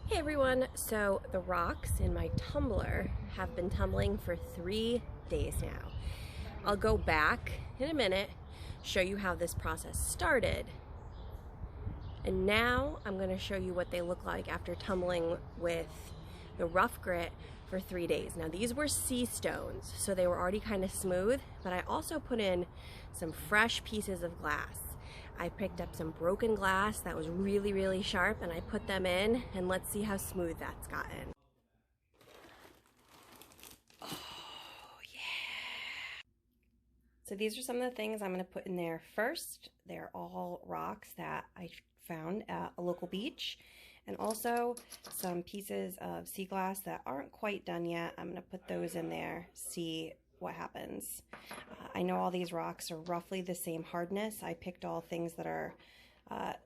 Hey everyone, so the rocks in my tumbler have been tumbling for 3 days now. I'll go back in a minute, show you how this process started, and now I'm going to show you what they look like after tumbling with the rough grit for 3 days. Now these were sea stones, so they were already kind of smooth, but I also put in some fresh pieces of glass. I picked up some broken glass that was really sharp and I put them in, and let's see how smooth that's gotten. Oh yeah! So these are some of the things I'm going to put in there first. They're all rocks that I found at a local beach, and also some pieces of sea glass that aren't quite done yet. I'm going to put those in there, see what happens. I know all these rocks are roughly the same hardness. I picked all things that are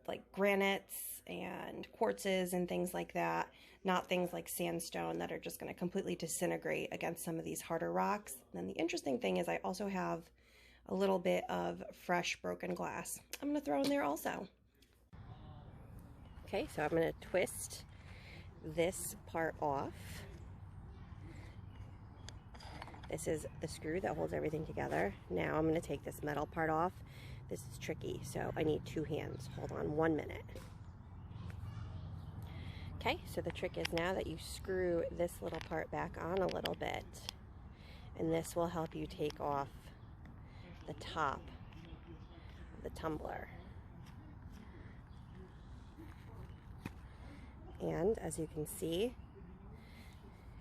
like granites and quartzes and things like that, not things like sandstone that are just going to completely disintegrate against some of these harder rocks. And then the interesting thing is I also have a little bit of fresh broken glass I'm going to throw in there also. Okay, so I'm going to twist this part off. This is the screw that holds everything together. Now I'm going to take this metal part off. This is tricky, so I need 2 hands. Hold on 1 minute. Okay, so the trick is now that you screw this little part back on a little bit, and this will help you take off the top of the tumbler. And as you can see,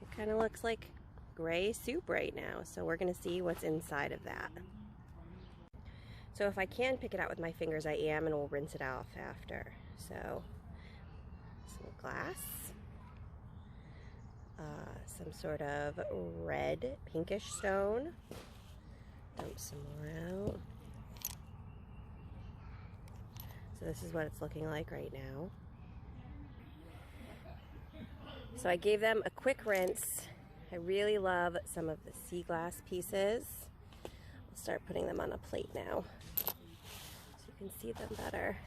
it kind of looks like gray soup right now, so we're going to see what's inside of that. So if I can pick it out with my fingers, I am, and we'll rinse it off after. So some glass, some sort of red pinkish stone, dump some more out. So this is what it's looking like right now. So I gave them a quick rinse. I really love some of the sea glass pieces. I'll start putting them on a plate now so you can see them better.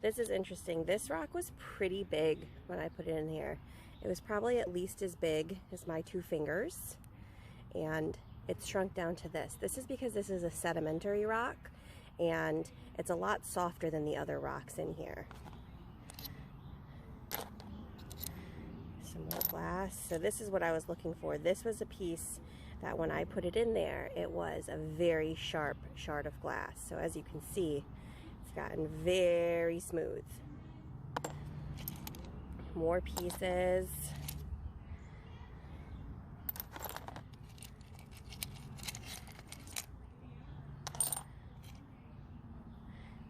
This is interesting. This rock was pretty big when I put it in here. It was probably at least as big as my 2 fingers, and it's shrunk down to this. This is because this is a sedimentary rock, and it's a lot softer than the other rocks in here. Some more glass. So this is what I was looking for. This was a piece that when I put it in there, it was a very sharp shard of glass. So as you can see, it's gotten very smooth. More pieces.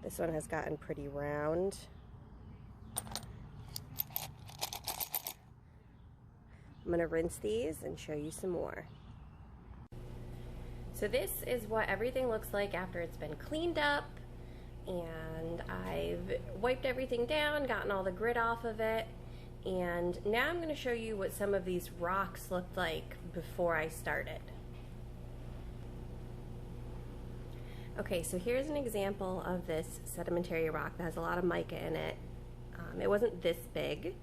This one has gotten pretty round. I'm going to rinse these and show you some more. So this is what everything looks like after it's been cleaned up, and I've wiped everything down, gotten all the grit off of it, and now I'm going to show you what some of these rocks looked like before I started. Okay, so here's an example of this sedimentary rock that has a lot of mica in it. It wasn't this big.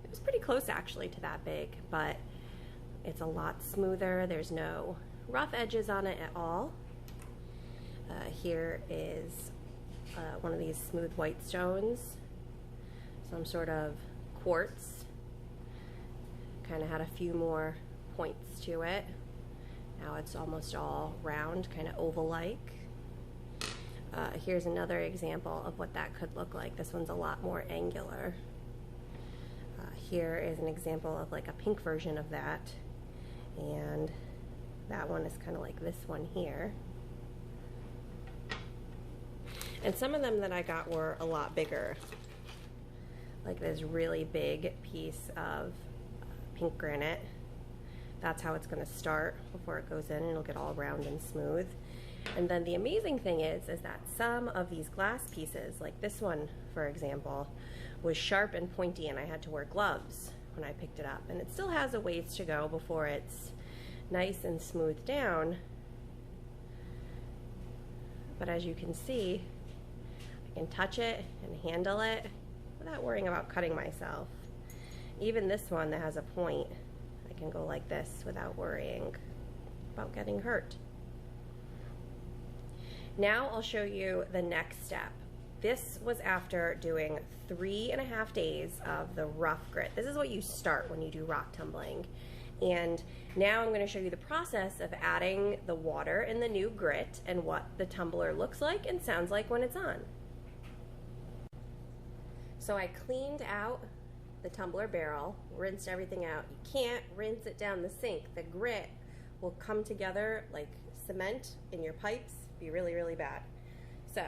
It was pretty close actually to that big, but it's a lot smoother. There's no rough edges on it at all. Here is one of these smooth white stones, some sort of quartz. Kind of had a few more points to it. Now it's almost all round, kind of oval-like. Here's another example of what that could look like. This one's a lot more angular. Here is an example of like a pink version of that, and that one is kind of like this one here. And some of them that I got were a lot bigger, like this really big piece of pink granite. That's how it's going to start before it goes in, and it'll get all round and smooth. And then the amazing thing is that some of these glass pieces, like this one, for example, was sharp and pointy, and I had to wear gloves when I picked it up. And it still has a ways to go before it's nice and smoothed down. But as you can see, I can touch it and handle it without worrying about cutting myself. Even this one that has a point, I can go like this without worrying about getting hurt. Now I'll show you the next step. This was after doing 3.5 days of the rough grit. This is what you start when you do rock tumbling. And now I'm going to show you the process of adding the water in the new grit and what the tumbler looks like and sounds like when it's on. So I cleaned out the tumbler barrel, rinsed everything out. You can't rinse it down the sink. The grit will come together like cement in your pipes, be really, really bad. So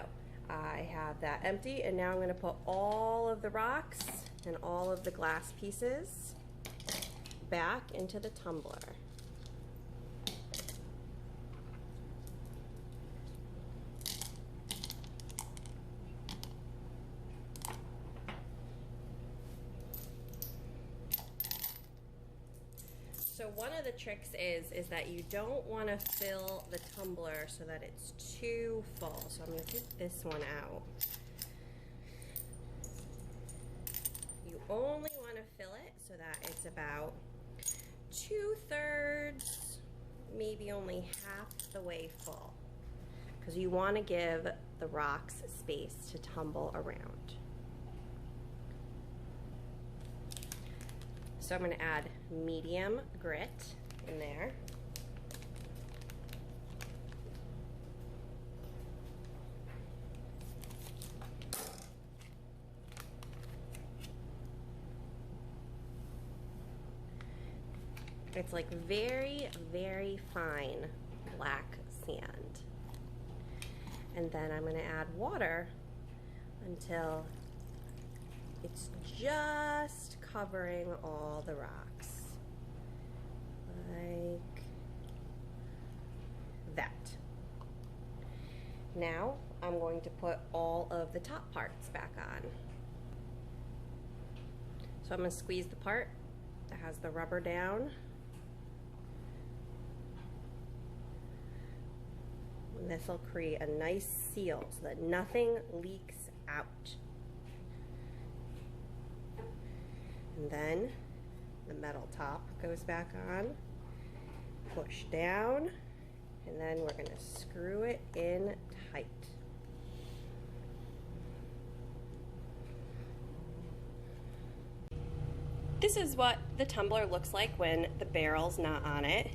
I have that empty, and now I'm going to put all of the rocks and all of the glass pieces back into the tumbler. So one of the tricks is that you don't want to fill the tumbler so that it's too full. So I'm going to take this one out. You only want to fill it so that it's about 2/3, maybe only half the way full, because you want to give the rocks space to tumble around. So I'm going to add medium grit in there. It's like very, very fine black sand. And then I'm going to add water until it's just covering all the rocks, like that. Now I'm going to put all of the top parts back on. So I'm going to squeeze the part that has the rubber down. And this will create a nice seal so that nothing leaks out. And then the metal top goes back on, push down, and then we're going to screw it in tight. This is what the tumbler looks like when the barrel's not on it.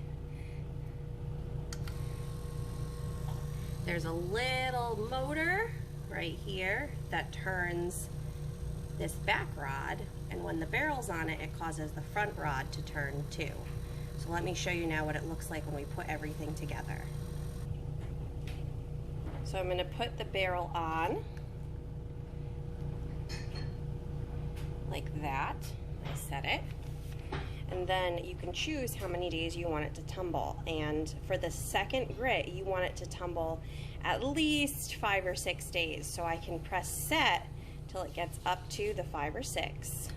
There's a little motor right here that turns this back rod, and when the barrel's on it, it causes the front rod to turn too. So let me show you now what it looks like when we put everything together. So I'm going to put the barrel on like that. I set it. And then you can choose how many days you want it to tumble. And for the second grit, you want it to tumble at least 5 or 6 days. So I can press set till it gets up to the 5 or 6.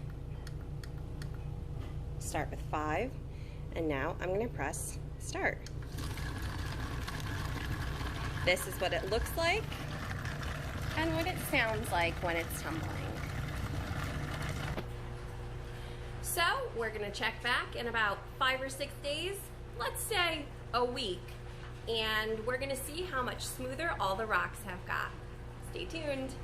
Start with 5, and now I'm going to press start. This is what it looks like and what it sounds like when it's tumbling. So we're going to check back in about 5 or 6 days, let's say a week, and we're going to see how much smoother all the rocks have got. Stay tuned.